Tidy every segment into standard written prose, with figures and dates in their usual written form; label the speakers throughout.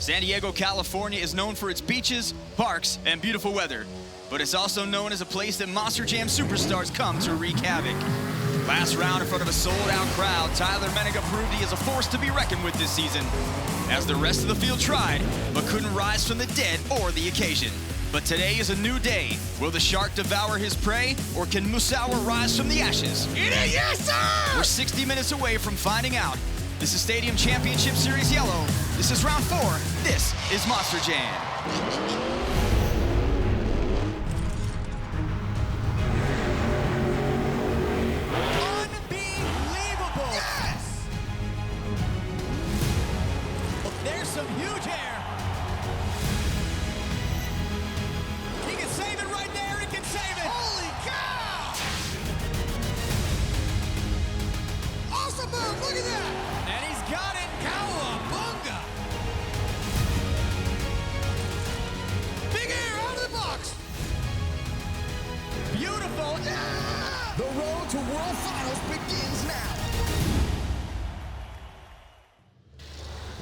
Speaker 1: San Diego, California is known for its beaches, parks, and beautiful weather, but it's also known as a place that Monster Jam superstars come to wreak havoc. Last round in front of a sold-out crowd, Tyler Menega proved he is a force to be reckoned with this season, as the rest of the field tried, but couldn't rise from the dead or the occasion. But today is a new day. Will the shark devour his prey, or can Musawa rise from the ashes?
Speaker 2: Yes, sir!
Speaker 1: We're 60 minutes away from finding out. This is Stadium Championship Series Yellow. This is round 4. This is Monster Jam.
Speaker 2: Unbelievable! Yes! There's some huge air. He can save it right there. He can save it. Holy cow! Awesome move. Look at that. And he's got it. Cowabunga! Big air out of the box. Beautiful. Yeah!
Speaker 3: The road to World Finals begins now.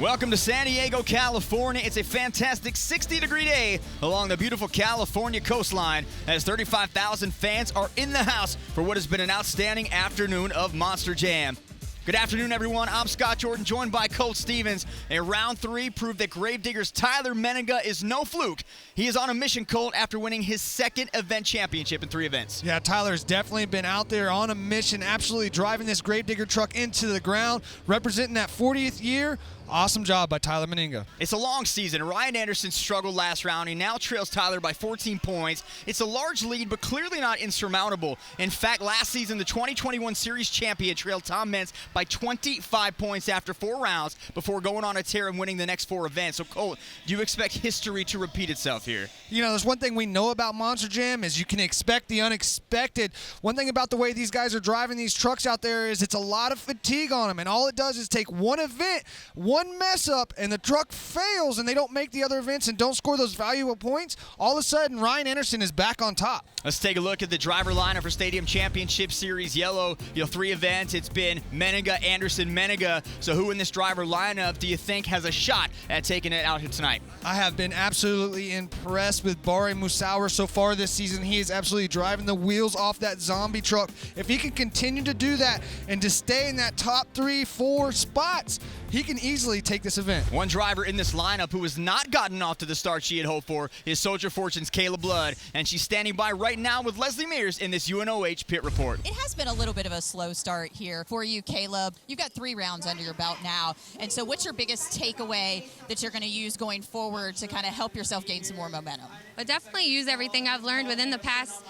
Speaker 1: Welcome to San Diego, California. It's a fantastic 60-degree day along the beautiful California coastline as 35,000 fans are in the house for what has been an outstanding afternoon of Monster Jam. Good afternoon, everyone. I'm Scott Jordan, joined by Colt Stevens. And round 3 proved that Gravedigger's Tyler Menega is no fluke. He is on a mission, Colt, after winning his second event championship in 3 events.
Speaker 4: Yeah, Tyler's definitely been out there on a mission, absolutely driving this Gravedigger truck into the ground, representing that 40th year. Awesome job by Tyler Menega.
Speaker 1: It's a long season. Ryan Anderson struggled last round. He now trails Tyler by 14 points. It's a large lead, but clearly not insurmountable. In fact, last season, the 2021 Series champion trailed Tom Meents by 25 points after 4 rounds before going on a tear and winning the next 4 events. So, Colt, do you expect history to repeat itself here?
Speaker 4: You know, there's one thing we know about Monster Jam is you can expect the unexpected. One thing about the way these guys are driving these trucks out there is it's a lot of fatigue on them, and all it does is take one event, one mess up, and the truck fails and they don't make the other events and don't score those valuable points. All of a sudden, Ryan Anderson is back on top.
Speaker 1: Let's take a look at the driver lineup for Stadium Championship Series Yellow. 3 events. It's been Menega, Anderson, Menega. So who in this driver lineup do you think has a shot at taking it out here tonight?
Speaker 4: I have been absolutely impressed with Bari Musawa so far this season. He is absolutely driving the wheels off that zombie truck. If he can continue to do that and to stay in that top 3-4 spots, he can easily take this event.
Speaker 1: One driver in this lineup who has not gotten off to the start she had hoped for is Soldier Fortune's Kayla Blood, and she's standing by right now with Leslie Mears in this UNOH pit report.
Speaker 5: It has been a little bit of a slow start here for you, Caleb. You've got 3 rounds under your belt now, and so what's your biggest takeaway that you're going to use going forward to kind of help yourself gain some more momentum?
Speaker 6: But definitely use everything I've learned within the past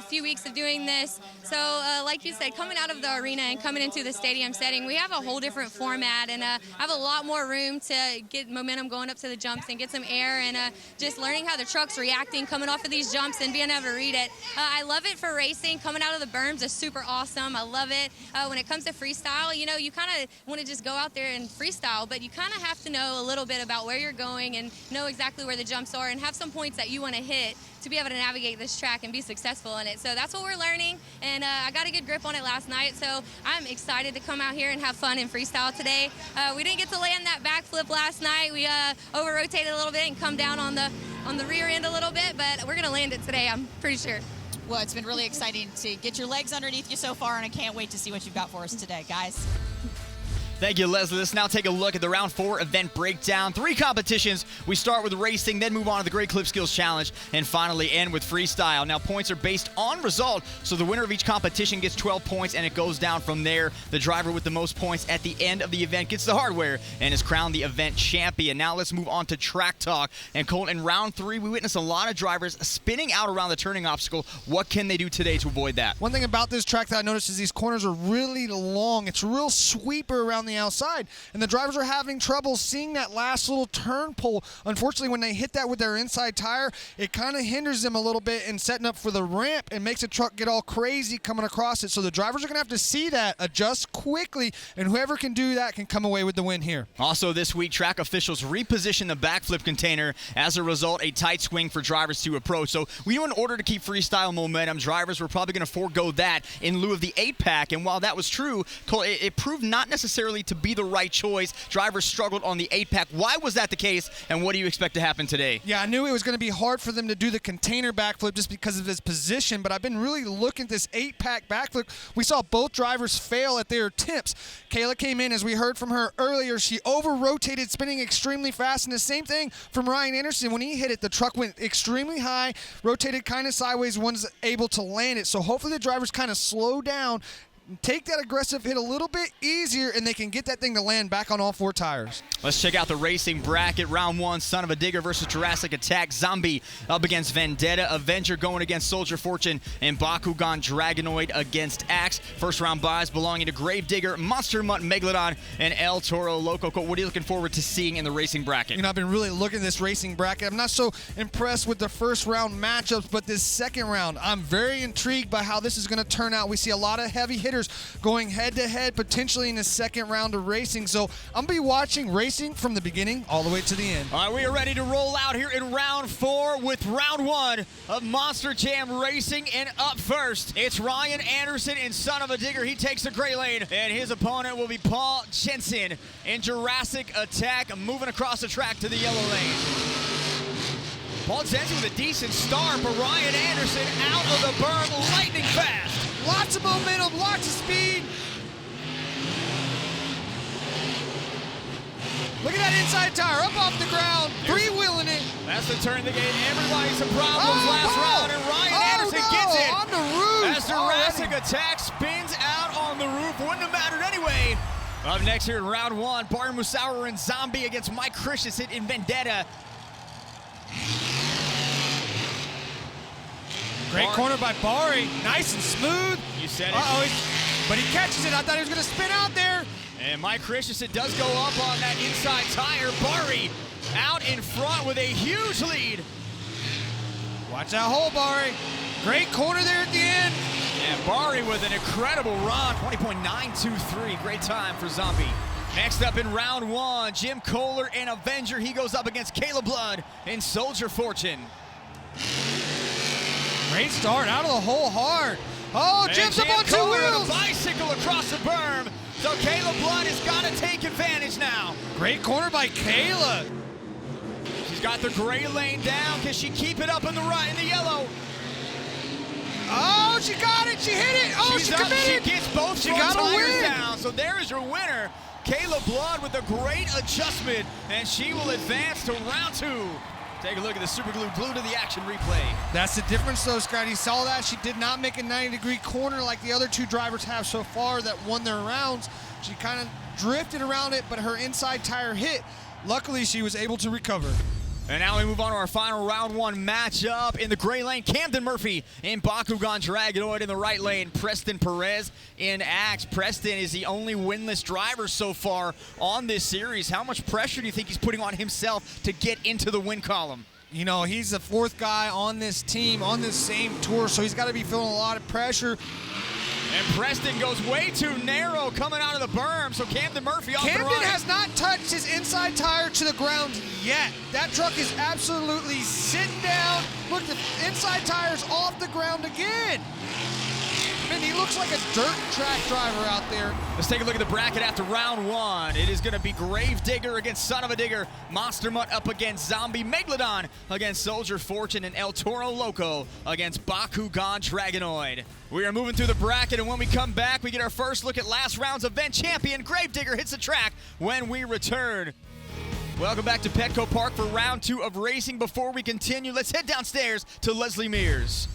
Speaker 6: few weeks of doing this. So like you said, coming out of the arena and coming into the stadium setting, we have a whole different format and have a lot more room to get momentum going up to the jumps and get some air and just learning how the truck's reacting coming off of these jumps and being able to read it. I love it for racing. Coming out of the berms is super awesome. I love it. When it comes to freestyle, you know, you kind of want to just go out there and freestyle, but you kind of have to know a little bit about where you're going and know exactly where the jumps are and have some points that you want to hit to be able to navigate this track and be successful in it. So that's what we're learning, and I got a good grip on it last night, so I'm excited to come out here and have fun in freestyle today. We didn't get to land that backflip last night. We over-rotated a little bit and come down on the rear end a little bit, but we're going to land it today, I'm pretty sure.
Speaker 5: Well, it's been really exciting to get your legs underneath you so far, and I can't wait to see what you've got for us today, guys.
Speaker 1: Thank you, Leslie. Let's now take a look at the round 4 event breakdown. 3 competitions. We start with racing, then move on to the Great Clip Skills Challenge, and finally end with freestyle. Now, points are based on result, so the winner of each competition gets 12 points, and it goes down from there. The driver with the most points at the end of the event gets the hardware and is crowned the event champion. Now let's move on to track talk. And Colt, in round 3, we witnessed a lot of drivers spinning out around the turning obstacle. What can they do today to avoid that?
Speaker 4: One thing about this track that I noticed is these corners are really long. It's a real sweeper around the outside, and the drivers are having trouble seeing that last little turn pole. Unfortunately, when they hit that with their inside tire, it kind of hinders them a little bit in setting up for the ramp and makes the truck get all crazy coming across it. So the drivers are going to have to see that, adjust quickly, and whoever can do that can come away with the win here.
Speaker 1: Also this week, track officials reposition the backflip container. As a result, a tight swing for drivers to approach. So we know in order to keep freestyle momentum, drivers were probably going to forego that in lieu of the 8-pack. And while that was true, Cole, it proved not necessarily clearly to be the right choice. Drivers struggled on the 8-pack. Why was that the case, and what do you expect to happen today?
Speaker 4: Yeah, I knew it was going to be hard for them to do the container backflip just because of his position, but I've been really looking at this 8-pack backflip. We saw both drivers fail at their attempts. Kayla came in, as we heard from her earlier. She over-rotated, spinning extremely fast, and the same thing from Ryan Anderson. When he hit it, the truck went extremely high, rotated kind of sideways, wasn't able to land it. So hopefully the drivers kind of slow down, take that aggressive hit a little bit easier, and they can get that thing to land back on all 4 tires.
Speaker 1: Let's check out the racing bracket. Round 1, Son of a Digger versus Jurassic Attack. Zombie up against Vendetta. Avenger going against Soldier Fortune. And Bakugan Dragonoid against Axe. First round buys belonging to Gravedigger, Monster Mutt, Megalodon, and El Toro Loco. What are you looking forward to seeing in the racing bracket?
Speaker 4: You know, I've been really looking at this racing bracket. I'm not so impressed with the first round matchups, but this second round, I'm very intrigued by how this is going to turn out. We see a lot of heavy hitters going head-to-head potentially in the second round of racing. So I'm going to be watching racing from the beginning all the way to the end.
Speaker 1: All right, we are ready to roll out here in round 4 with round 1 of Monster Jam Racing. And up first, it's Ryan Anderson in Son of a Digger. He takes the gray lane, and his opponent will be Paul Jensen in Jurassic Attack, moving across the track to the yellow lane. Paul Jensen with a decent start, but Ryan Anderson out of the berm lightning fast.
Speaker 4: Lots of momentum, lots of speed. Look at that inside tire, up off the ground, freewheeling it.
Speaker 1: That's the turn that gave everybody some problems last round, and Ryan Anderson gets it.
Speaker 4: On the roof.
Speaker 1: As Jurassic Attack spins out on the roof. Wouldn't have mattered anyway. Up next here in round 1, Barry Musauer and Zombie against Mike Christensen in Vendetta.
Speaker 2: Great corner by Bari. Nice and smooth.
Speaker 1: You said it.
Speaker 2: But he catches it. I thought he was going to spin out there.
Speaker 1: And Mike Christensen does go up on that inside tire. Bari out in front with a huge lead.
Speaker 2: Watch that hole, Bari. Great corner there at the end.
Speaker 1: And Bari with an incredible run. 20.923. Great time for Zombie. Next up in round 1, Jim Kohler and Avenger. He goes up against Caleb Blood and Soldier Fortune.
Speaker 2: Great start, out of the hole hard.
Speaker 4: Oh, Jim's up on 2 wheels.
Speaker 1: A bicycle across the berm. So Caleb Blood has got to take advantage now.
Speaker 2: Great corner by Kayla.
Speaker 1: She's got the gray lane down. Can she keep it up in the right, in the yellow?
Speaker 4: Oh, she got it. She hit it. Oh, she committed.
Speaker 1: She gets both
Speaker 4: She got a
Speaker 1: tires
Speaker 4: win.
Speaker 1: down. So there is your winner, Caleb Blood, with a great adjustment, and she will advance to round 2. Take a look at the super glue glued to the action replay.
Speaker 4: That's the difference, though, Scott. You saw that. She did not make a 90-degree corner like the other 2 drivers have so far that won their rounds. She kind of drifted around it, but her inside tire hit. Luckily, she was able to recover.
Speaker 1: And now we move on to our final round 1 matchup. In the gray lane, Camden Murphy in Bakugan Dragonoid. In the right lane, Preston Perez in Axe. Preston is the only winless driver so far on this series. How much pressure do you think he's putting on himself to get into the win column?
Speaker 4: You know, he's the 4th guy on this team, on this same tour, so he's got to be feeling a lot of pressure.
Speaker 1: And Preston goes way too narrow coming out of the berm, so Camden Murphy off the right.
Speaker 4: Camden has not touched his inside tire to the ground yet. That truck is absolutely sitting down. Look, the inside tire's off the ground again. Man, he looks like a dirt track driver out there.
Speaker 1: Let's take a look at the bracket after round 1. It is going to be Gravedigger against Son of a Digger, Monster Mutt up against Zombie, Megalodon against Soldier Fortune, and El Toro Loco against Bakugan Dragonoid. We are moving through the bracket, and when we come back, we get our first look at last round's event champion. Gravedigger hits the track when we return. Welcome back to Petco Park for round 2 of racing. Before we continue, let's head downstairs to Leslie Mears.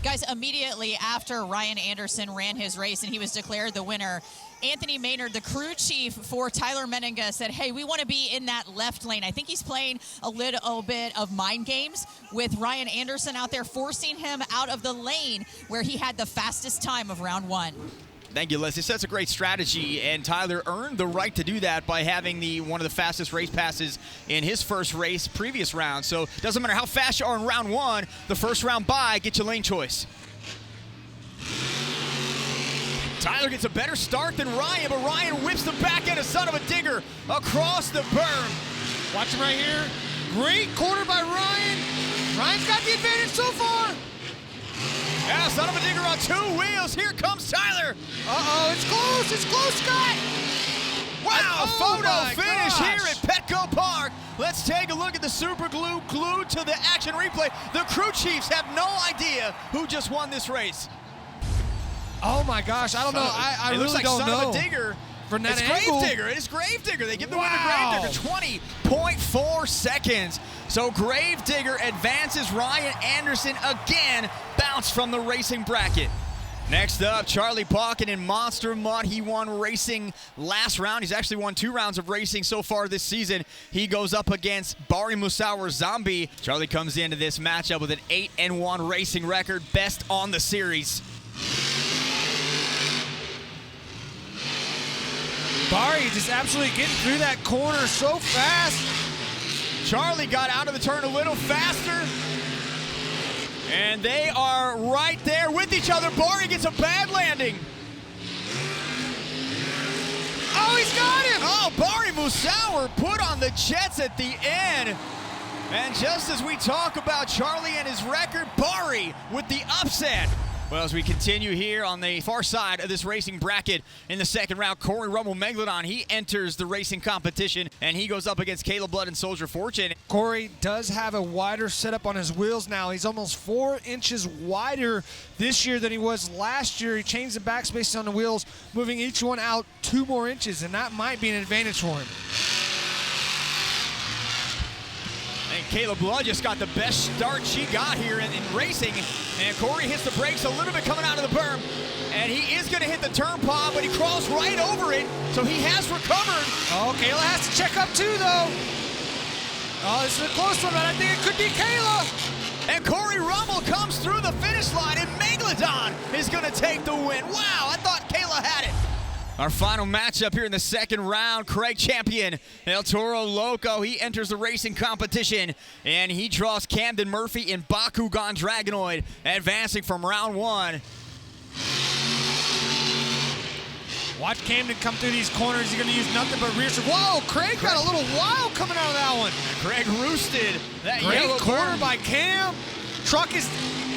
Speaker 5: Guys, immediately after Ryan Anderson ran his race and he was declared the winner, Anthony Maynard, the crew chief for Tyler Menega, said, hey, we want to be in that left lane. I think he's playing a little bit of mind games with Ryan Anderson out there, forcing him out of the lane where he had the fastest time of round 1.
Speaker 1: Thank you, Leslie. So that's a great strategy, and Tyler earned the right to do that by having one of the fastest race passes in his first race previous round. So it doesn't matter how fast you are in round 1, the first round bye, get your lane choice. Tyler gets a better start than Ryan, but Ryan whips the back end of Son of a Digger across the berm.
Speaker 4: Watch him right here. Great corner by Ryan. Ryan's got the advantage so far.
Speaker 1: Yeah, Son of a Digger on 2 wheels. Here comes Tyler.
Speaker 4: Uh-oh, it's close, Scott.
Speaker 1: Wow, a photo
Speaker 4: my
Speaker 1: finish
Speaker 4: gosh.
Speaker 1: here at Petco Park. Let's take a look at the super glue glued to the action replay. The crew chiefs have no idea who just won this race.
Speaker 4: Oh my gosh, I don't know. I
Speaker 1: it looks
Speaker 4: really
Speaker 1: like
Speaker 4: don't
Speaker 1: son
Speaker 4: know.
Speaker 1: of a digger.
Speaker 4: From that
Speaker 1: It's
Speaker 4: angle.
Speaker 1: Gravedigger. It is Gravedigger. They give the win
Speaker 4: Wow.
Speaker 1: to Gravedigger. 20.4 seconds. So Gravedigger advances. Ryan Anderson again bounced from the racing bracket. Next up, Charlie Balkin in Monster Mud. He won racing last round. He's actually won 2 rounds of racing so far this season. He goes up against Bari Musawar Zombie. Charlie comes into this matchup with an 8-1 racing record, best on the series.
Speaker 4: Bari just absolutely getting through that corner so fast.
Speaker 1: Charlie got out of the turn a little faster. And they are right there with each other. Bari gets a bad landing.
Speaker 4: Oh, he's got him!
Speaker 1: Oh, Bari Musawar put on the jets at the end. And just as we talk about Charlie and his record, Bari with the upset. Well, as we continue here on the far side of this racing bracket in the second round, Corey Rummel Megalodon, he enters the racing competition, and he goes up against Caleb Blood and Soldier Fortune.
Speaker 4: Corey does have a wider setup on his wheels now. He's almost 4 inches wider this year than he was last year. He changed the backspace on the wheels, moving each one out 2 more inches, and that might be an advantage for him.
Speaker 1: And Caleb Blood just got the best start she got here in racing. And Corey hits the brakes a little bit coming out of the berm. And he is going to hit the turn pod, but he crawls right over it. So he has recovered.
Speaker 4: Oh, Kayla has to check up too, though. Oh, this is a close one, but I think it could be Kayla.
Speaker 1: And Corey Rummel comes through the finish line, and Megalodon is going to take the win. Wow, I thought Kayla had it. Our final matchup here in the second round, Craig Champion, El Toro Loco. He enters the racing competition, and he draws Camden Murphy in Bakugan Dragonoid, advancing from round 1.
Speaker 4: Watch Camden come through these corners. He's going to use nothing but rear. Whoa, Craig got a little wild coming out of that one.
Speaker 1: Craig roosted that
Speaker 4: Great
Speaker 1: yellow
Speaker 4: corner
Speaker 1: berm.
Speaker 4: by Cam. Truck is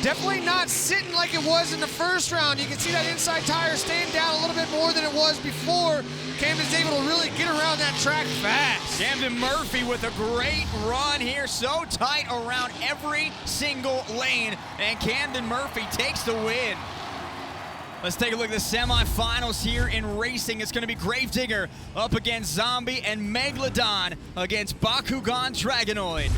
Speaker 4: definitely not sitting like it was in the first round. You can see that inside tire staying down a little bit more than it was before. Camden's able to really get around that track fast.
Speaker 1: Camden Murphy with a great run here, so tight around every single lane, and Camden Murphy takes the win. Let's take a look at the semifinals here in racing. It's going to be Gravedigger up against Zombie and Megalodon against Bakugan Dragonoid.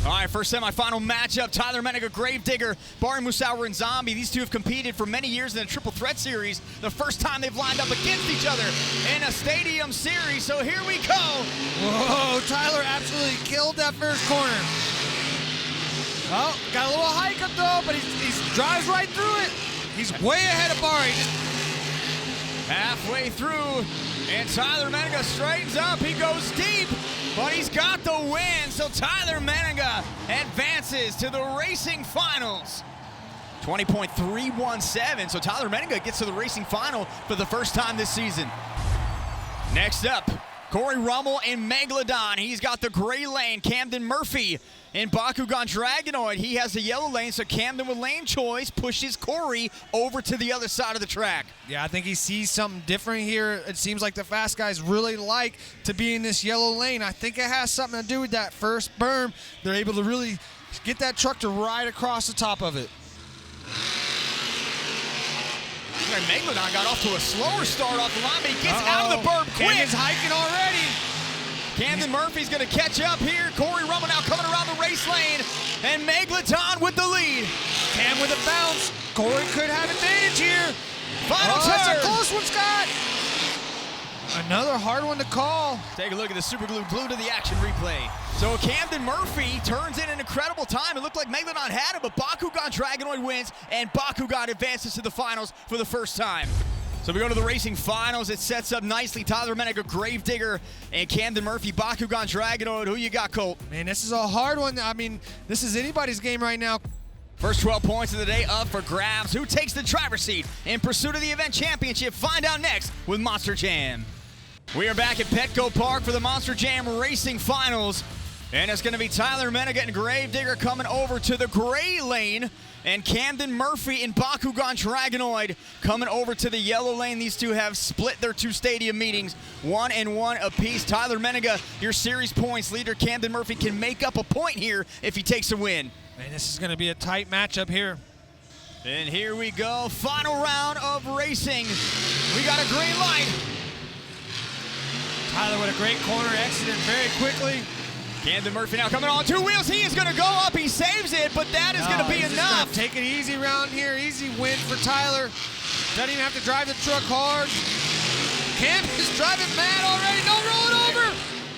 Speaker 1: All right, first semifinal matchup, Tyler Menega, Gravedigger, Bari Musawar, and Zombie. These two have competed for many years in the Triple Threat Series. The first time they've lined up against each other in a stadium series, so here we go.
Speaker 4: Whoa, Tyler absolutely killed that first corner. Oh, got a little hike up though, but he drives right through it. He's way ahead of Bari.
Speaker 1: Halfway through, and Tyler Menega straightens up. He goes deep, but he's got the win. So Tyler Menega advances to the racing finals. 20.317. So Tyler Menega gets to the racing final for the first time this season. Next up, Corey Rummel and Megalodon. He's got the gray lane. Camden Murphy in Bakugan Dragonoid. He has the yellow lane, so Camden with lane choice pushes Corey over to the other side of the track.
Speaker 4: Yeah, I think he sees something different here. It seems like the fast guys really like to be in this yellow lane. I think it has something to do with that first berm. They're able to really get that truck to ride across the top of it.
Speaker 1: Megalodon got off to a slower start off the line, but he gets out of the berm quick.
Speaker 4: Camden's hiking already.
Speaker 1: Camden Murphy's going to catch up here. Corey Rummel now coming around the race lane, and Megalodon with the lead.
Speaker 4: Cam with a bounce. Corey could have advantage here.
Speaker 1: Final turn.
Speaker 4: That's a close one, Scott. Another hard one to call.
Speaker 1: Take a look at the super glue glued to the action replay. So Camden Murphy turns in an incredible time. It looked like Megalodon had it, but Bakugan Dragonoid wins, and Bakugan advances to the finals for the first time. So we go to the racing finals. It sets up nicely. Tyler Menega, Gravedigger, and Camden Murphy, Bakugan Dragonoid. Who you got, Colt?
Speaker 4: Man, this is a hard one. I mean, this is anybody's game right now.
Speaker 1: First 12 points of the day up for grabs. Who takes the driver's seat in pursuit of the event championship? Find out next with Monster Jam. We are back at Petco Park for the Monster Jam Racing Finals. And it's going to be Tyler Menega and Gravedigger coming over to the gray lane. And Camden Murphy and Bakugan Dragonoid coming over to the yellow lane. These two have split their 2 stadium meetings, 1-1 apiece. Tyler Menega, your series points leader. Camden Murphy can make up a point here if he takes a win.
Speaker 4: Man, this is going to be a tight matchup here.
Speaker 1: And here we go, final round of racing. We got a green light.
Speaker 4: Tyler with a great corner, exited very quickly.
Speaker 1: Camden Murphy now coming on 2 wheels. He is going to go up. He saves it, but that is going to be enough.
Speaker 4: Take it easy around here. Easy win for Tyler. Doesn't even have to drive the truck hard. Cam is driving mad already. No, rolling over.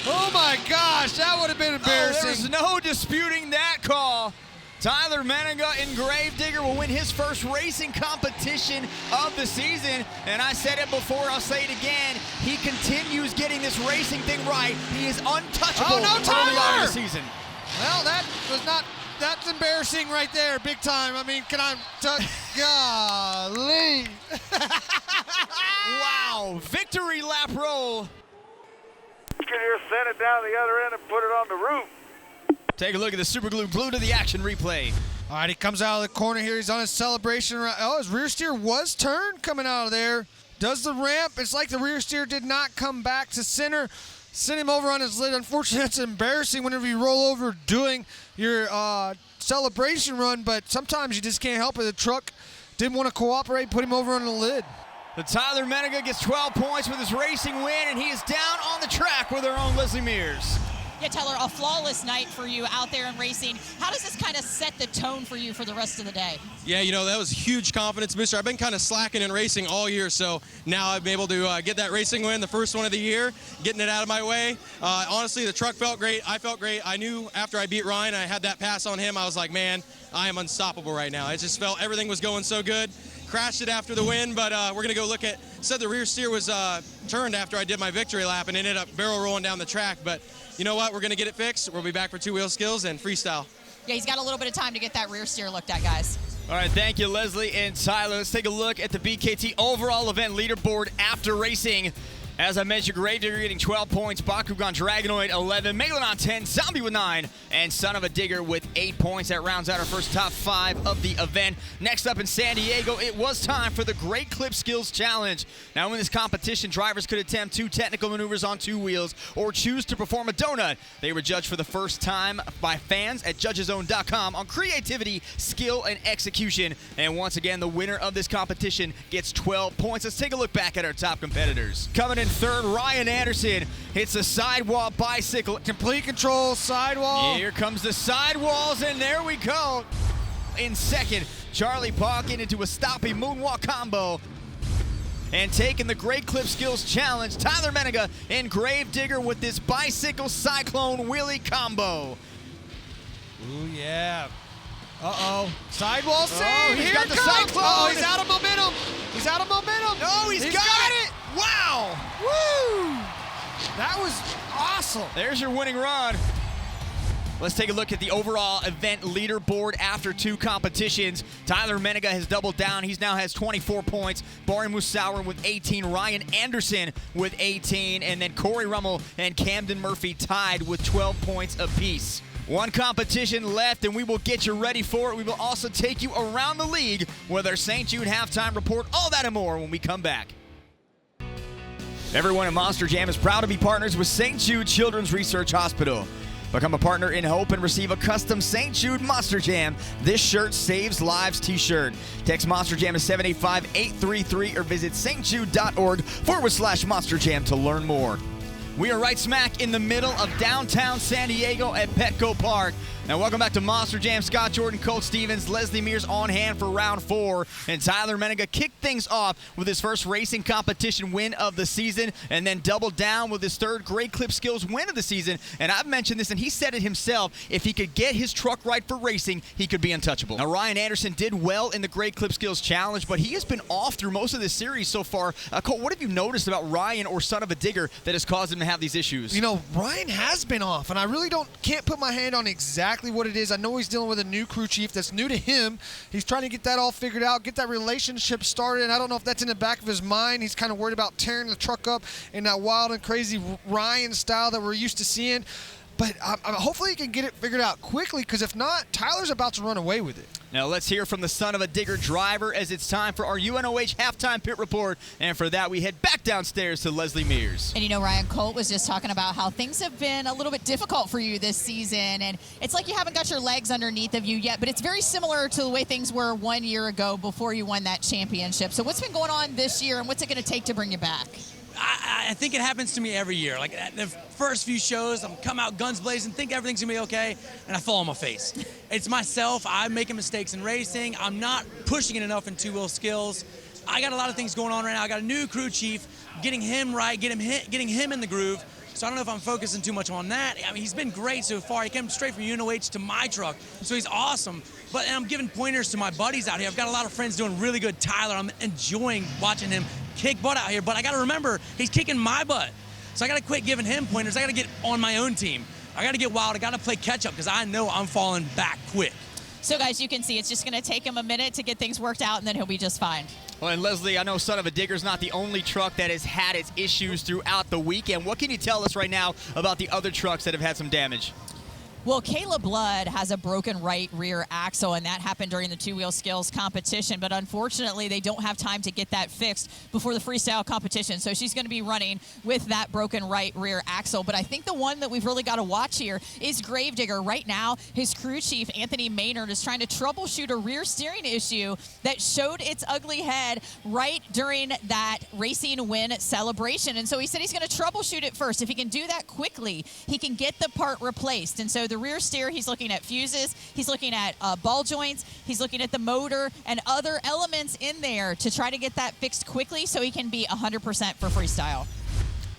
Speaker 4: Oh my gosh, that would have been embarrassing.
Speaker 1: There's no disputing that call. Tyler Menega and Gravedigger will win his first racing competition of the season. And I said it before, I'll say it again. He continues getting this racing thing right. He is untouchable
Speaker 4: early on
Speaker 1: in the season.
Speaker 4: Well, that's embarrassing right there, big time. I mean, golly.
Speaker 1: Wow, victory lap roll.
Speaker 7: You can just send it down the other end and put it on the roof.
Speaker 1: Take a look at the super glue glued to the action replay.
Speaker 4: All right, he comes out of the corner here. He's on his celebration. Oh, his rear steer was turned coming out of there. Does the ramp. It's like the rear steer did not come back to center. Sent him over on his lid. Unfortunately, it's embarrassing whenever you roll over doing your celebration run, but sometimes you just can't help it. The truck didn't want to cooperate, put him over on the lid.
Speaker 1: But Tyler Menega gets 12 points with his racing win, and he is down on the track with our own Leslie Mears.
Speaker 5: Yeah, Tyler, a flawless night for you out there in racing. How does this kind of set the tone for you for the rest of the day?
Speaker 8: Yeah, you know, that was huge confidence booster. I've been kind of slacking in racing all year, so now I've been able to get that racing win, the first one of the year, getting it out of my way. Honestly, the truck felt great. I felt great. I knew after I beat Ryan, I had that pass on him. I was like, man, I am unstoppable right now. I just felt everything was going so good. Crashed it after the win, but we're going to go look at, said the rear steer was turned after I did my victory lap and ended up barrel rolling down the track, but you know what? We're going to get it fixed. We'll be back for 2-wheel skills and freestyle.
Speaker 5: Yeah, he's got a little bit of time to get that rear steer looked at, guys.
Speaker 1: All right, thank you, Leslie and Tyler. Let's take a look at the BKT overall event leaderboard after racing. As I mentioned, Gravedigger getting 12 points, Bakugan Dragonoid 11, Megalodon 10, Zombie with 9, and Son of a Digger with 8 points. That rounds out our first top 5 of the event. Next up in San Diego, it was time for the Great Clip Skills Challenge. Now in this competition, drivers could attempt 2 technical maneuvers on 2 wheels or choose to perform a donut. They were judged for the first time by fans at judgeszone.com on creativity, skill, and execution. And once again, the winner of this competition gets 12 points. Let's take a look back at our top competitors. Coming in third, Ryan Anderson hits a sidewall bicycle.
Speaker 4: Complete control, sidewall.
Speaker 1: Here comes the sidewalls, and there we go. In second, Charlie Parkin into a stopping moonwalk combo. And taking the Great Clip Skills Challenge, Tyler Menega and Gravedigger with this bicycle cyclone wheelie combo.
Speaker 4: Ooh, yeah. Uh-oh. Sidewall save.
Speaker 1: Oh, he's
Speaker 4: Here
Speaker 1: got
Speaker 4: it
Speaker 1: the
Speaker 4: comes.
Speaker 1: cyclone.
Speaker 4: Oh, he's out of momentum. He's out of momentum.
Speaker 1: Oh, he's got it. Wow.
Speaker 4: Woo. That was awesome.
Speaker 1: There's your winning run. Let's take a look at the overall event leaderboard after 2 competitions. Tyler Menega has doubled down. He now has 24 points. Barry Musauer with 18. Ryan Anderson with 18. And then Corey Rummel and Camden Murphy tied with 12 points apiece. 1 competition left, and we will get you ready for it. We will also take you around the league with our St. Jude halftime report. All that and more when we come back. Everyone at Monster Jam is proud to be partners with St. Jude Children's Research Hospital. Become a partner in hope and receive a custom St. Jude Monster Jam This Shirt Saves Lives t-shirt. Text Monster Jam to 785-833 or visit stjude.org/Monster Jam to learn more. We are right smack in the middle of downtown San Diego at Petco Park. Now, welcome back to Monster Jam. Scott Jordan, Colt Stevens, Leslie Mears on hand for round 4. And Tyler Menega kicked things off with his first racing competition win of the season and then doubled down with his 3rd Great Clip Skills win of the season. And I've mentioned this, and he said it himself, if he could get his truck right for racing, he could be untouchable. Now, Ryan Anderson did well in the Great Clip Skills Challenge, but he has been off through most of this series so far. Colt, what have you noticed about Ryan or Son of a Digger that has caused him to have these issues?
Speaker 4: You know, Ryan has been off, and I really can't put my hand on exactly what it is. I know he's dealing with a new crew chief that's new to him. He's trying to get that all figured out, get that relationship started, and I don't know if that's in the back of his mind. He's kind of worried about tearing the truck up in that wild and crazy Ryan style that we're used to seeing. but hopefully he can get it figured out quickly, because if not, Tyler's about to run away with it.
Speaker 1: Now let's hear from the son of a digger driver as it's time for our UNOH halftime pit report. And for that, we head back downstairs to Leslie Mears.
Speaker 5: And you know, Ryan, Colt was just talking about how things have been a little bit difficult for you this season. And it's like you haven't got your legs underneath of you yet, but it's very similar to the way things were 1 year ago before you won that championship. So what's been going on this year, and what's it going to take to bring you back?
Speaker 9: I think it happens to me every year. Like the first few shows, I'm come out guns blazing, think everything's gonna be okay, and I fall on my face. It's myself. I'm making mistakes in racing. I'm not pushing it enough in two-wheel skills. I got a lot of things going on right now. I got a new crew chief, getting him right, getting him in the groove. So I don't know if I'm focusing too much on that. I mean, he's been great so far. He came straight from UNOH to my truck, so he's awesome. But I'm giving pointers to my buddies out here. I've got a lot of friends doing really good. Tyler, I'm enjoying watching him kick butt out here. But I got to remember, he's kicking my butt. So I got to quit giving him pointers. I got to get on my own team. I got to get wild. I got to play catch up, because I know I'm falling back quick.
Speaker 5: So, guys, you can see it's just going to take him a minute to get things worked out, and then he'll be just fine.
Speaker 1: Well, and Leslie, I know Son of a Digger's not the only truck that has had its issues throughout the weekend. What can you tell us right now about the other trucks that have had some damage?
Speaker 5: Well, Kayla Blood has a broken right rear axle, and that happened during the two-wheel skills competition. But unfortunately, they don't have time to get that fixed before the freestyle competition. So she's going to be running with that broken right rear axle. But I think the one that we've really got to watch here is Gravedigger. Right now, his crew chief, Anthony Maynard, is trying to troubleshoot a rear steering issue that showed its ugly head right during that racing win celebration. And so he said he's going to troubleshoot it first. If he can do that quickly, he can get the part replaced. And so the rear steer, he's looking at fuses, he's looking at ball joints, he's looking at the motor and other elements in there to try to get that fixed quickly so he can be 100% for freestyle.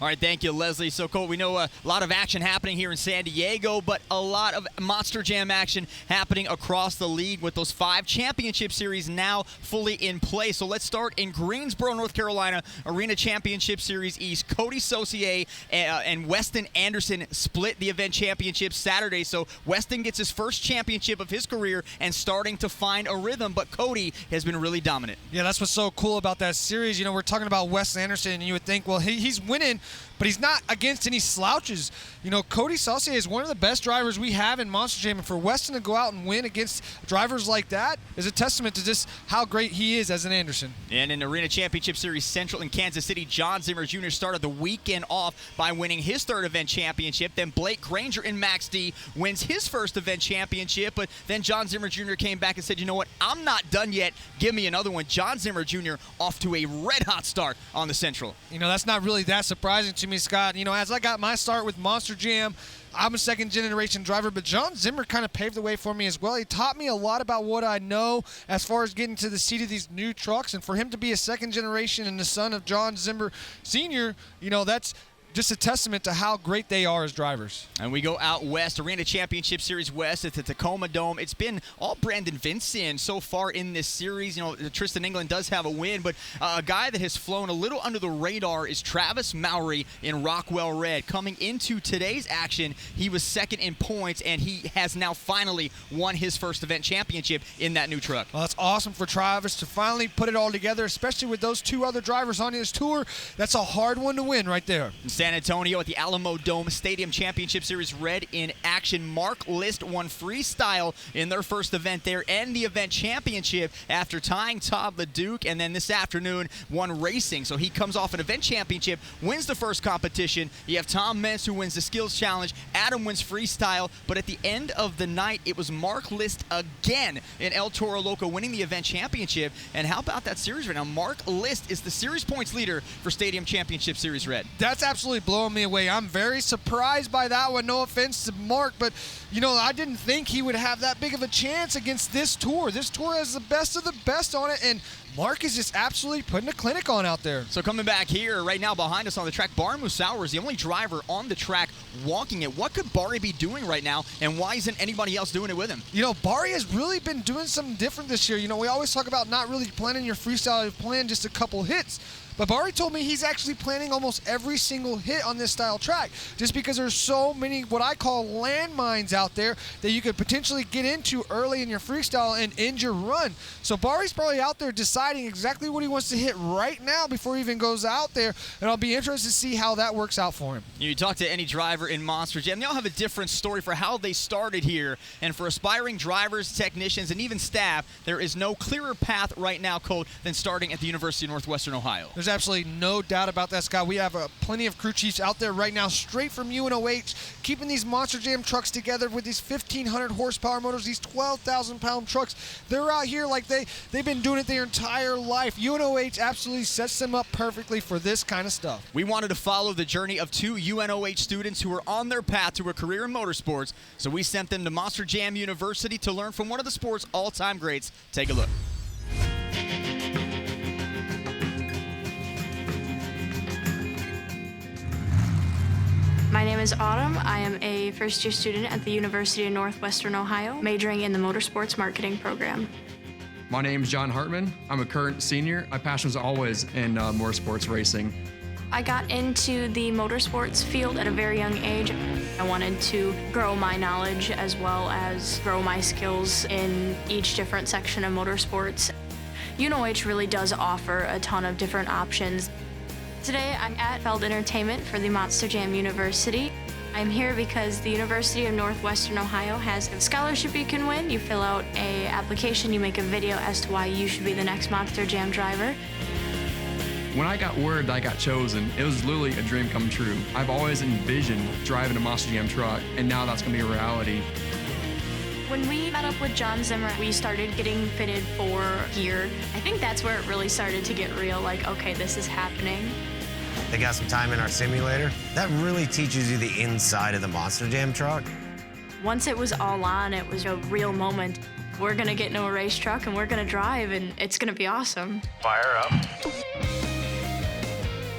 Speaker 1: All right, thank you, Leslie. So, Colt, we know a lot of action happening here in San Diego, but a lot of Monster Jam action happening across the league with those 5 championship series now fully in play. So let's start in Greensboro, North Carolina, Arena Championship Series East. Cody Saucier and Weston Anderson split the event championship Saturday. So Weston gets his first championship of his career and starting to find a rhythm, but Cody has been really dominant.
Speaker 4: Yeah, that's what's so cool about that series. You know, we're talking about Weston Anderson, and you would think, well, he's winning, but he's not against any slouches. You know, Cody Saucier is one of the best drivers we have in Monster Jam, and for Weston to go out and win against drivers like that is a testament to just how great he is as an Anderson.
Speaker 1: And in Arena Championship Series Central in Kansas City, John Zimmer Jr. started the weekend off by winning his third event championship. Then Blake Granger in Max D wins his first event championship, but then John Zimmer Jr. came back and said, you know what, I'm not done yet. Give me another one. John Zimmer Jr. off to a red-hot start on the Central.
Speaker 4: You know, that's not really that surprising to me, Scott. You know, as I got my start with Monster Jam, I'm a second-generation driver, but John Zimmer kind of paved the way for me as well. He taught me a lot about what I know as far as getting to the seat of these new trucks, and for him to be a second generation and the son of John Zimmer Sr., you know, that's just a testament to how great they are as drivers.
Speaker 1: And we go out west, Arena Championship Series West at the Tacoma Dome. It's been all Brandon Vincent so far in this series. You know, Tristan England does have a win, but a guy that has flown a little under the radar is Travis Mowry in Rockwell Red. Coming into today's action, he was second in points, and he has now finally won his first event championship in that new truck.
Speaker 4: Well, that's awesome for Travis to finally put it all together, especially with those 2 other drivers on his tour. That's a hard one to win right there.
Speaker 1: San Antonio at the Alamo Dome Stadium Championship Series Red in action. Mark List won freestyle in their first event there and the event championship after tying Todd LeDuc, and then this afternoon won racing. So he comes off an event championship, wins the first competition. You have Tom Mentz who wins the skills challenge. Adam wins freestyle, but at the end of the night, it was Mark List again in El Toro Loco winning the event championship. And how about that series right now? Mark List is the series points leader for Stadium Championship Series Red.
Speaker 4: That's absolutely blowing me away. I'm very surprised by that one. No offense to Mark, but you know, I didn't think he would have that big of a chance against this tour. This tour has the best of the best on it, and Mark is just absolutely putting a clinic on out there.
Speaker 1: So coming back here right now behind us on the track, Barry Musauer is the only driver on the track walking it. What could Barry be doing right now, and why isn't anybody else doing it with him?
Speaker 4: You know, Barry has really been doing something different this year. You know, we always talk about not really planning your freestyle, plan just a couple hits. But Bari told me he's actually planning almost every single hit on this style track, just because there's so many what I call landmines out there that you could potentially get into early in your freestyle and end your run. So Bari's probably out there deciding exactly what he wants to hit right now before he even goes out there, and I'll be interested to see how that works out for him.
Speaker 1: You talk to any driver in Monster Jam, they all have a different story for how they started here. And for aspiring drivers, technicians, and even staff, there is no clearer path right now, Colt, than starting at the University of Northwestern Ohio.
Speaker 4: There's absolutely no doubt about that, Scott. We have plenty of crew chiefs out there right now, straight from UNOH, keeping these Monster Jam trucks together with these 1,500 horsepower motors, these 12,000-pound trucks. They're out here like they've been doing it their entire life. UNOH absolutely sets them up perfectly for this kind of stuff.
Speaker 1: We wanted to follow the journey of 2 UNOH students who were on their path to a career in motorsports, so we sent them to Monster Jam University to learn from one of the sport's all-time greats. Take a look.
Speaker 10: My name is Autumn. I am a first-year student at the University of Northwestern Ohio, majoring in the Motorsports Marketing program.
Speaker 11: My name is John Hartman. I'm a current senior. My passion was always in motorsports racing.
Speaker 10: I got into the motorsports field at a very young age. I wanted to grow my knowledge as well as grow my skills in each different section of motorsports. UNOH really does offer a ton of different options. Today I'm at Feld Entertainment for the Monster Jam University. I'm here because the University of Northwestern Ohio has a scholarship you can win. You fill out an application, you make a video as to why you should be the next Monster Jam driver.
Speaker 11: When I got word that I got chosen, it was literally a dream come true. I've always envisioned driving a Monster Jam truck, and now that's gonna be a reality.
Speaker 10: When we met up with John Zimmer, we started getting fitted for gear. I think that's where it really started to get real, like, okay, this is happening.
Speaker 12: They got some time in our simulator. That really teaches you the inside of the Monster Jam truck.
Speaker 10: Once it was all on, it was a real moment. We're gonna get into a race truck and we're gonna drive, and it's gonna be awesome.
Speaker 12: Fire up.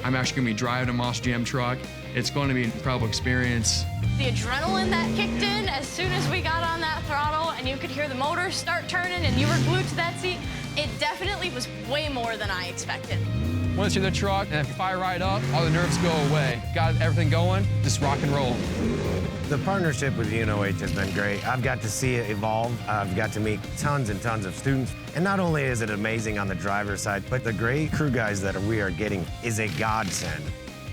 Speaker 11: I'm actually gonna be driving a Monster Jam truck. It's going to be an incredible experience.
Speaker 10: The adrenaline that kicked in as soon as we got on that throttle and you could hear the motor start turning and you were glued to that seat, it definitely was way more than I expected.
Speaker 11: Once you're in the truck, and if you fire right up, all the nerves go away. Got everything going, just rock and roll.
Speaker 12: The partnership with UNOH has been great. I've got to see it evolve. I've got to meet tons and tons of students. And not only is it amazing on the driver's side, but the great crew guys that we are getting is a godsend.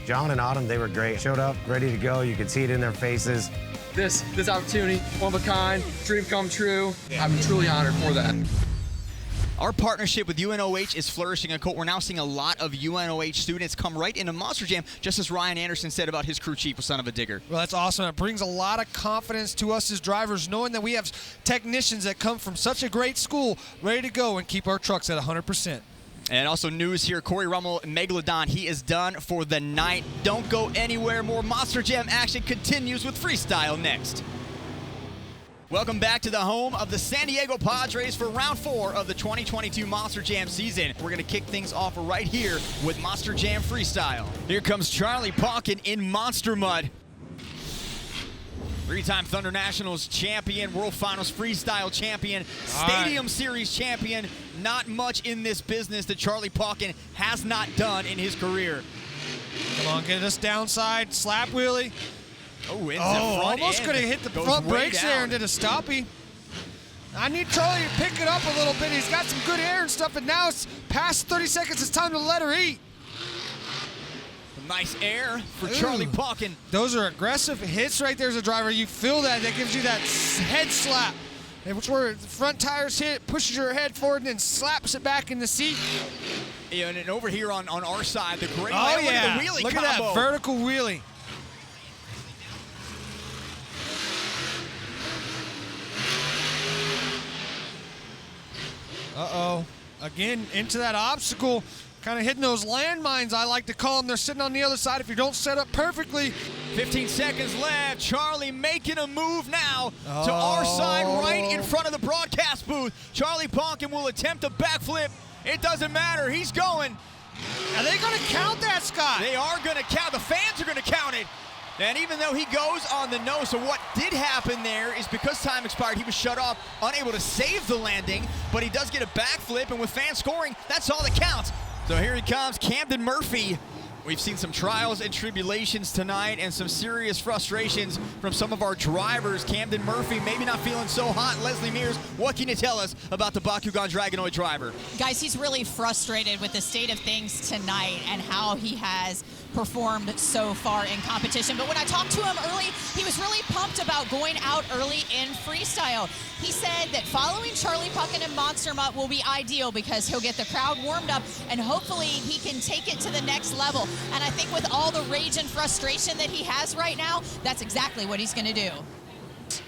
Speaker 12: John and Autumn, they were great. Showed up, ready to go. You could see it in their faces.
Speaker 11: This opportunity, one of a kind, dream come true. I'm truly honored for that.
Speaker 1: Our partnership with UNOH is flourishing. And Colt, we're now seeing a lot of UNOH students come right into Monster Jam, just as Ryan Anderson said about his crew chief, a son of a digger.
Speaker 4: Well, that's awesome. It brings a lot of confidence to us as drivers, knowing that we have technicians that come from such a great school, ready to go and keep our trucks at 100%.
Speaker 1: And also news here, Corey Rummel, Megalodon, he is done for the night. Don't go anywhere. More Monster Jam action continues with Freestyle next. Welcome back to the home of the San Diego Padres for round 4 of the 2022 Monster Jam season. We're going to kick things off right here with Monster Jam Freestyle. Here comes Charlie Pauken in Monster Mud. 3-time Thunder Nationals champion, World Finals Freestyle champion, Stadium Series champion. Not much in this business that Charlie Pauken has not done in his career.
Speaker 4: Come on, get us downside, slap wheelie.
Speaker 1: Oh, into the front
Speaker 4: almost
Speaker 1: end.
Speaker 4: could have hit the
Speaker 1: Goes
Speaker 4: front
Speaker 1: way
Speaker 4: brakes
Speaker 1: down.
Speaker 4: there and did a stoppie. I need Charlie to pick it up a little bit. He's got some good air and stuff, and now it's past 30 seconds. It's time to let her eat.
Speaker 1: Nice air for Charlie Pauken.
Speaker 4: Those are aggressive hits right there as a driver. You feel that. That gives you that head slap. Which where the front tires hit, pushes your head forward, and then slaps it back in the seat.
Speaker 1: Yeah, and over here on our side, the great
Speaker 4: Oh,
Speaker 1: look
Speaker 4: yeah.
Speaker 1: at the wheelie
Speaker 4: Look
Speaker 1: combo.
Speaker 4: at that vertical wheelie. Uh-oh. Again, into that obstacle. Kind of hitting those landmines, I like to call them. They're sitting on the other side if you don't set up perfectly.
Speaker 1: 15 seconds left. Charlie making a move now to our side, right in front of the broadcast booth. Charlie Pauken will attempt a backflip. It doesn't matter. He's going.
Speaker 4: Are they going to count that, Scott?
Speaker 1: They are going to count. The fans are going to count it. And even though he goes on the nose, so what did happen there is because time expired, he was shut off, unable to save the landing, but he does get a backflip, and with fans scoring, that's all that counts. So here he comes, Camden Murphy. We've seen some trials and tribulations tonight and some serious frustrations from some of our drivers. Camden Murphy maybe not feeling so hot. Leslie Mears, what can you tell us about the Bakugan Dragonoid driver?
Speaker 5: Guys, he's really frustrated with the state of things tonight and how he has performed so far in competition. But when I talked to him early, he was really pumped about going out early in freestyle. He said that following Charlie Puckett and Monster Mutt will be ideal because he'll get the crowd warmed up and hopefully he can take it to the next level. And I think with all the rage and frustration that he has right now, that's exactly what he's going to do.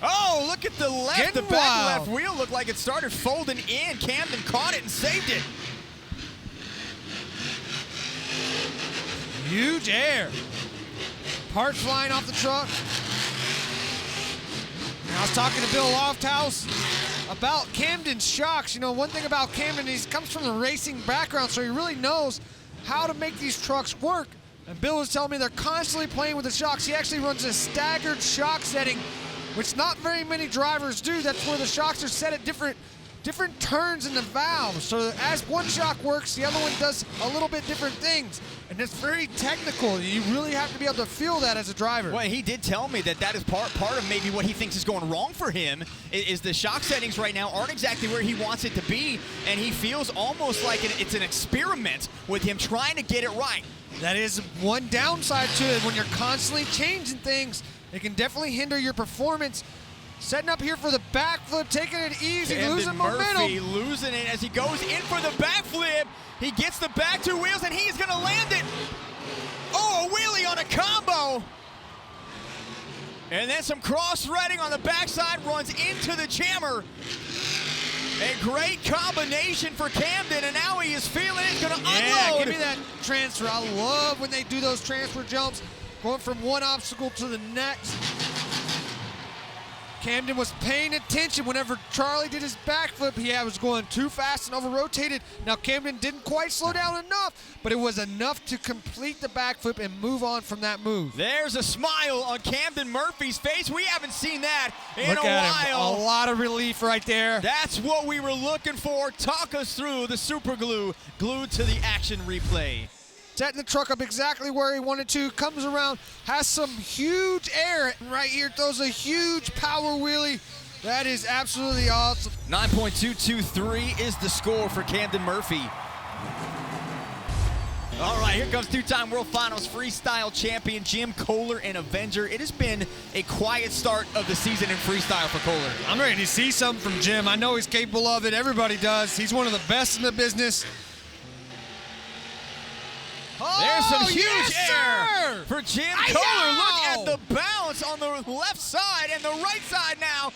Speaker 1: Oh, look at the left.
Speaker 4: Getting
Speaker 1: the back
Speaker 4: wild.
Speaker 1: left wheel looked like it started folding in. Camden caught it and saved it.
Speaker 4: Huge air. Parts flying off the truck. And I was talking to Bill Lofthouse about Camden's shocks. You know, one thing about Camden is he comes from the racing background, so he really knows how to make these trucks work. And Bill was telling me they're constantly playing with the shocks. He actually runs a staggered shock setting, which not very many drivers do. That's where the shocks are set at different turns in the valve. So as one shock works, the other one does a little bit different things. And it's very technical. You really have to be able to feel that as a driver.
Speaker 1: Well, he did tell me that is part of maybe what he thinks is going wrong for him is the shock settings right now aren't exactly where he wants it to be, and he feels almost like it's an experiment with him trying to get it right.
Speaker 4: That is one downside to it. When you're constantly changing things, it can definitely hinder your performance. Setting up here for the backflip, taking it easy, losing momentum.
Speaker 1: Murphy losing it as he goes in for the backflip. He gets the back two wheels and he's gonna land it. Oh, a wheelie on a combo. And then some cross-threading on the backside, runs into the jammer. A great combination for Camden, and now he is feeling it, gonna unload.
Speaker 4: Yeah, give me that transfer. I love when they do those transfer jumps, going from one obstacle to the next. Camden was paying attention whenever Charlie did his backflip. He was going too fast and over-rotated. Now Camden didn't quite slow down enough, but it was enough to complete the backflip and move on from that move.
Speaker 1: There's a smile on Camden Murphy's face. We haven't seen that in
Speaker 4: Look
Speaker 1: a
Speaker 4: at
Speaker 1: while.
Speaker 4: him. A lot of relief right there.
Speaker 1: That's what we were looking for. Talk us through the super glue glued to the action replay.
Speaker 4: Setting the truck up exactly where he wanted to, comes around, has some huge air right here, throws a huge power wheelie. That is absolutely awesome.
Speaker 1: 9.223 is the score for Camden Murphy. All right, here comes two-time World Finals freestyle champion Jim Kohler and Avenger. It has been a quiet start of the season in freestyle for Kohler.
Speaker 4: I'm ready to see something from Jim. I know he's capable of it. Everybody does. He's one of the best in the business.
Speaker 1: There's some huge air
Speaker 4: sir!
Speaker 1: for Jim Kohler. Look at the bounce on the left side and the right side now.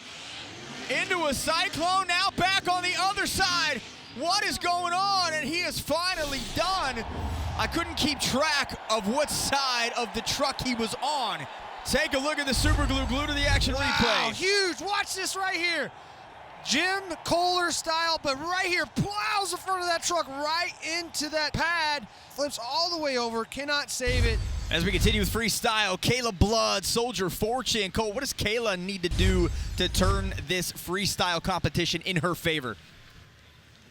Speaker 1: Into a cyclone, now back on the other side. What is going on? And he is finally done. I couldn't keep track of what side of the truck he was on. Take a look at the super glue glued to the action replay.
Speaker 4: Huge. Watch this right here. Jim Kohler style, but right here, plows the front of that truck right into that pad, flips all the way over, cannot save it.
Speaker 1: As we continue with freestyle, Kayla Blood, Soldier Fortune. Cole, what does Kayla need to do to turn this freestyle competition in her favor?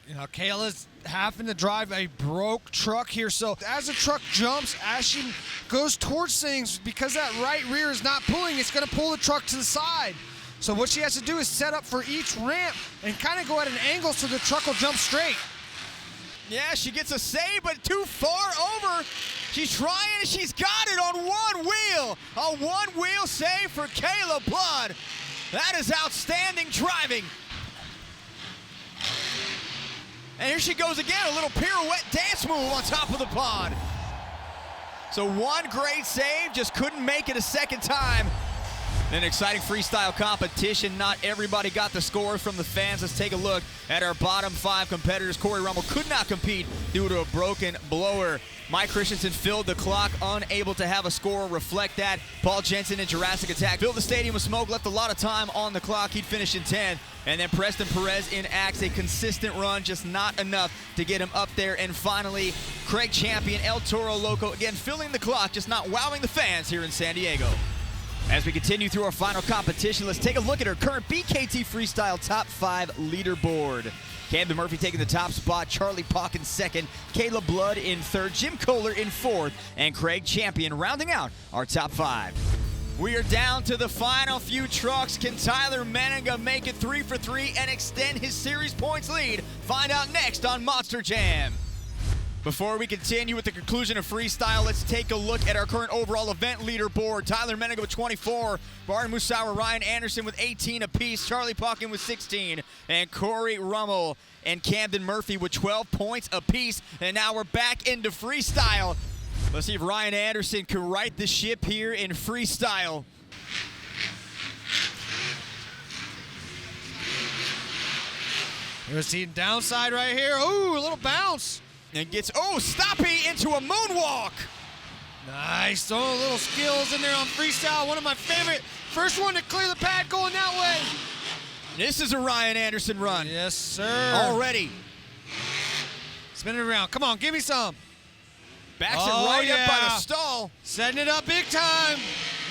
Speaker 4: You know, Kayla's having to drive a broke truck here, so as the truck jumps, as she goes towards things, because that right rear is not pulling, it's going to pull the truck to the side. So what she has to do is set up for each ramp and kind of go at an angle so the truck will jump straight.
Speaker 1: Yeah, she gets a save, but too far over. She's trying, and she's got it on one wheel. A one-wheel save for Kayla Blood. That is outstanding driving. And here she goes again, a little pirouette dance move on top of the pod. So one great save, just couldn't make it a second time. An exciting freestyle competition. Not everybody got the score from the fans. Let's take a look at our bottom five competitors. Corey Rummel could not compete due to a broken blower. Mike Christensen filled the clock, unable to have a score reflect that. Paul Jensen in Jurassic Attack filled the stadium with smoke, left a lot of time on the clock. He'd finish in 10th. And then Preston Perez in Axe, a consistent run, just not enough to get him up there. And finally, Craig Champion, El Toro Loco, again filling the clock, just not wowing the fans here in San Diego. As we continue through our final competition, let's take a look at our current BKT Freestyle Top 5 leaderboard. Camden Murphy taking the top spot, Charlie Pock in second, Caleb Blood in third, Jim Kohler in fourth, and Craig Champion rounding out our top 5. We are down to the final few trucks. Can Tyler Menega make it 3 for 3 and extend his series points lead? Find out next on Monster Jam. Before we continue with the conclusion of Freestyle, let's take a look at our current overall event leaderboard. Tyler Menega with 24, Barton Musauer, Ryan Anderson with 18 apiece, Charlie Pockin with 16, and Corey Rummel and Camden Murphy with 12 points apiece. And now we're back into Freestyle. Let's see if Ryan Anderson can right the ship here in Freestyle.
Speaker 4: We're seeing downside right here. Ooh, a little bounce.
Speaker 1: And gets, Stoppy into a moonwalk.
Speaker 4: Nice. Oh, little skills in there on Freestyle. One of my favorite. First one to clear the pad going that way.
Speaker 1: This is a Ryan Anderson run.
Speaker 4: Yes, sir.
Speaker 1: Already.
Speaker 4: Spin it around. Come on, give me some.
Speaker 1: Backs it right up by the stall.
Speaker 4: Setting it up big time.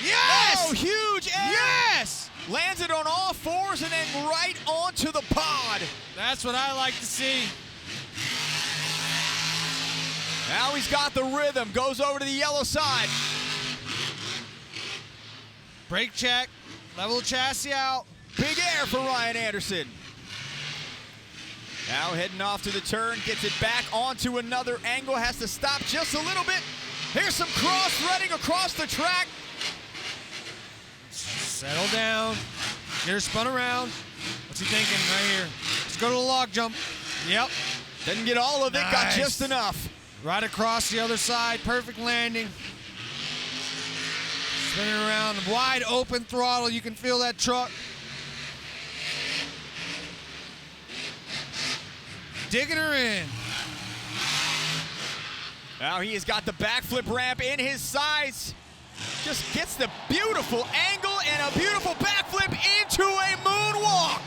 Speaker 4: Yes!
Speaker 1: Oh, huge air.
Speaker 4: Yes!
Speaker 1: Lands it on all fours and then right onto the pod.
Speaker 4: That's what I like to see.
Speaker 1: Now he's got the rhythm, goes over to the yellow side.
Speaker 4: Brake check, level the chassis out.
Speaker 1: Big air for Ryan Anderson. Now heading off to the turn, gets it back onto another angle, has to stop just a little bit. Here's some cross-threading across the track.
Speaker 4: Settle down, get her spun around. What's he thinking right here? Let's go to the log jump. Yep.
Speaker 1: Didn't get all of it,
Speaker 4: Nice.
Speaker 1: got just enough.
Speaker 4: Right across the other side, perfect landing. Spinning around, wide open throttle, you can feel that truck. Digging her in.
Speaker 1: Now he has got the backflip ramp in his sights. Just gets the beautiful angle and a beautiful backflip into a moonwalk.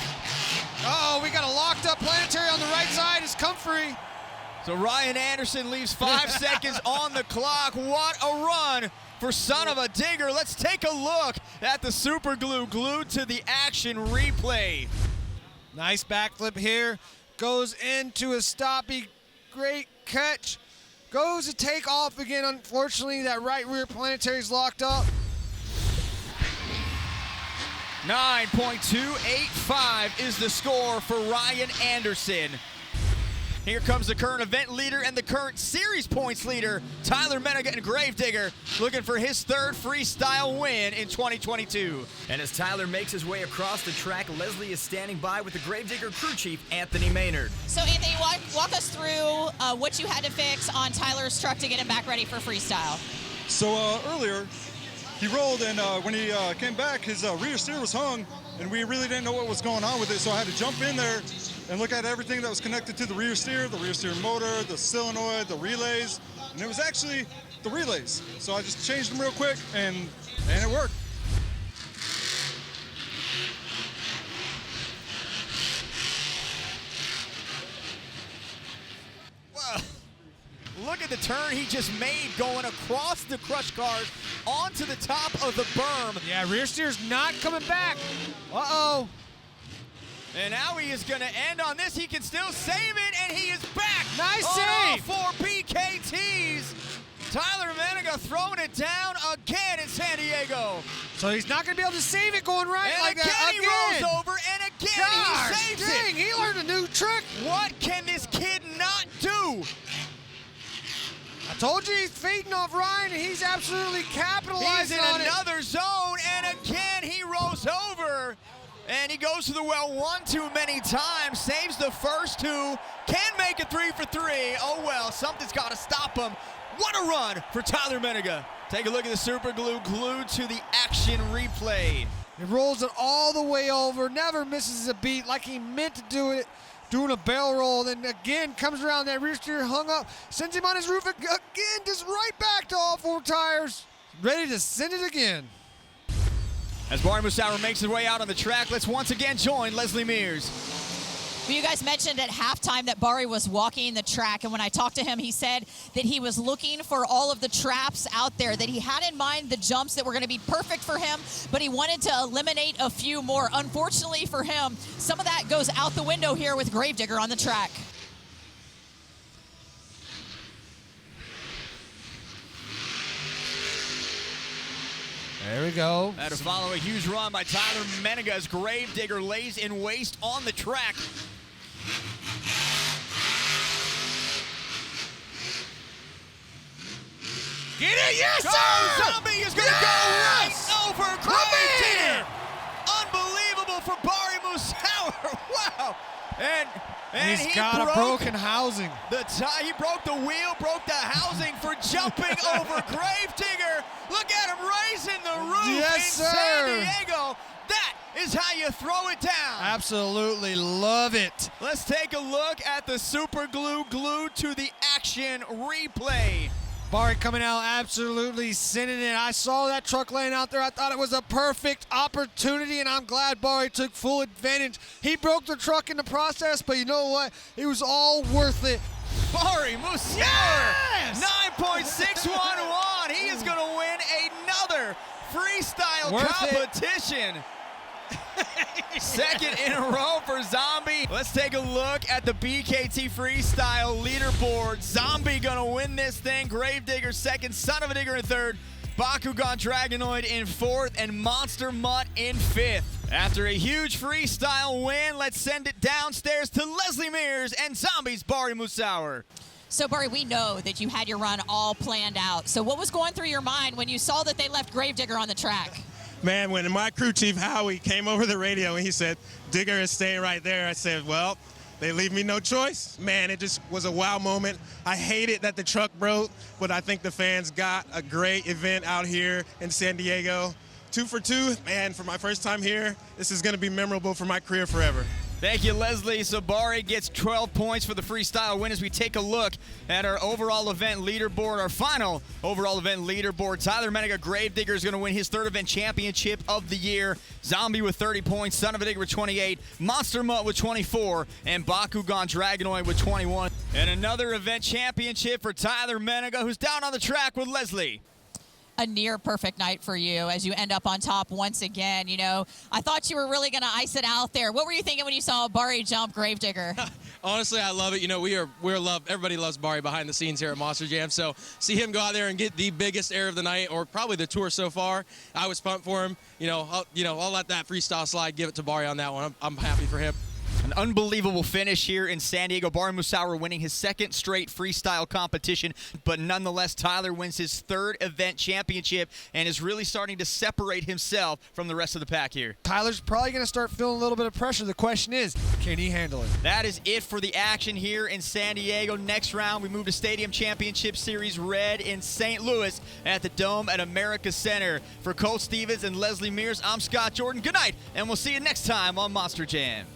Speaker 4: Uh-oh, we got a locked up planetary on the right side. It's comfrey.
Speaker 1: So Ryan Anderson leaves 5 seconds on the clock. What a run for Son of a Digger. Let's take a look at the super glue glued to the action replay.
Speaker 4: Nice backflip here. Goes into a stoppy. Great catch. Goes to take off again. Unfortunately, that right rear planetary is locked up.
Speaker 1: 9.285 is the score for Ryan Anderson. Here comes the current event leader and the current series points leader, Tyler Menega and Gravedigger, looking for his third freestyle win in 2022.
Speaker 13: And as Tyler makes his way across the track, Leslie is standing by with the Gravedigger crew chief, Anthony Maynard.
Speaker 5: So Anthony, walk us through what you had to fix on Tyler's truck to get him back ready for freestyle.
Speaker 14: So earlier, he rolled, and when he came back, his rear steer was hung, and we really didn't know what was going on with it, so I had to jump in there and look at everything that was connected to the rear steer motor, the solenoid, the relays, and it was actually the relays. So I just changed them real quick, and it worked.
Speaker 1: Well, look at the turn he just made going across the crush cars onto the top of the berm.
Speaker 4: Yeah, rear steer's not coming back. Uh-oh.
Speaker 1: And now he is going to end on this. He can still save it, and he is back.
Speaker 4: Nice
Speaker 1: on
Speaker 4: save.
Speaker 1: all 4 BKTs. Tyler Menega throwing it down again in San Diego.
Speaker 4: So he's not going to be able to save it going right
Speaker 1: And
Speaker 4: like
Speaker 1: again
Speaker 4: that.
Speaker 1: he rolls over, and again he saves
Speaker 4: dang,
Speaker 1: it.
Speaker 4: he learned a new trick.
Speaker 1: What can this kid not do?
Speaker 4: I told you he's feeding off Ryan, and he's absolutely capitalizing
Speaker 1: He's in
Speaker 4: on
Speaker 1: another zone, and again he rolls over. And he goes to the well one too many times, saves the first 2, can make it 3 for 3. Oh well, something's got to stop him. What a run for Tyler Menega. Take a look at the super glue glued to the action replay.
Speaker 4: He rolls it all the way over, never misses a beat like he meant to do it, doing a barrel roll, then again comes around that rear steer hung up, sends him on his roof again, just right back to all 4 tires, ready to send it again.
Speaker 1: As Barton Musauer makes his way out on the track, let's once again join Leslie Mears.
Speaker 5: Well, you guys mentioned at halftime that Bari was walking the track, and when I talked to him, he said that he was looking for all of the traps out there, that he had in mind the jumps that were going to be perfect for him, but he wanted to eliminate a few more. Unfortunately for him, some of that goes out the window here with Gravedigger on the track.
Speaker 4: There we go.
Speaker 1: To follow a huge run by Tyler Menega as Gravedigger lays in waste on the track.
Speaker 2: Get it, yes,
Speaker 1: Go!
Speaker 2: sir!
Speaker 1: Zombie is going to go right over Gravedigger. Unbelievable for Bari Musauer. Wow. And
Speaker 4: he's
Speaker 1: he
Speaker 4: got
Speaker 1: broke
Speaker 4: a broken housing.
Speaker 1: He broke the wheel, broke the housing for jumping over Gravedigger. Look at him raising the roof in San Diego. That is how you throw it down.
Speaker 4: Absolutely love it.
Speaker 1: Let's take a look at the super glue glued to the action replay.
Speaker 4: Bari coming out absolutely sending it. I saw that truck laying out there. I thought it was a perfect opportunity, and I'm glad Bari took full advantage. He broke the truck in the process, but you know what? It was all worth it.
Speaker 1: Bari Musauer, 9.611. He is going to win another freestyle competition. Second in a row for Zombie. Let's take a look at the BKT Freestyle leaderboard. Zombie gonna win this thing. Gravedigger second, Son of a Digger in third, Bakugan Dragonoid in fourth, and Monster Mutt in fifth. After a huge freestyle win, let's send it downstairs to Leslie Mears and Zombie's Bari Musauer.
Speaker 5: So, Bari, we know that you had your run all planned out. So what was going through your mind when you saw that they left Gravedigger on the track?
Speaker 15: Man, when my crew chief, Howie, came over the radio and he said, Digger is staying right there, I said, well, they leave me no choice. Man, it just was a wow moment. I hated that the truck broke, but I think the fans got a great event out here in San Diego. 2 for 2, man, for my first time here, this is going to be memorable for my career forever.
Speaker 1: Thank you, Leslie. So Bari gets 12 points for the freestyle win as we take a look at our overall event leaderboard, our final overall event leaderboard. Tyler Menega Gravedigger is going to win his third event championship of the year. Zombie with 30 points, Son of a Digger with 28, Monster Mutt with 24, and Bakugan Dragonoid with 21. And another event championship for Tyler Menega, who's down on the track with Leslie.
Speaker 5: A near perfect night for you as you end up on top once again. You know, I thought you were really going to ice it out there. What were you thinking when you saw Bari jump Gravedigger?
Speaker 8: Honestly, I love it. You know, everybody loves Bari behind the scenes here at Monster Jam. So see him go out there and get the biggest air of the night, or probably the tour so far. I was pumped for him. I'll let that freestyle slide, give it to Bari on that one. I'm happy for him.
Speaker 1: An unbelievable finish here in San Diego. Bari Musauer winning his second straight freestyle competition, but nonetheless, Tyler wins his third event championship and is really starting to separate himself from the rest of the pack here.
Speaker 4: Tyler's probably going to start feeling a little bit of pressure. The question is, can he handle it?
Speaker 1: That is it for the action here in San Diego. Next round, we move to Stadium Championship Series Red in St. Louis at the Dome at America Center. For Colt Stevens and Leslie Mears, I'm Scott Jordan. Good night, and we'll see you next time on Monster Jam.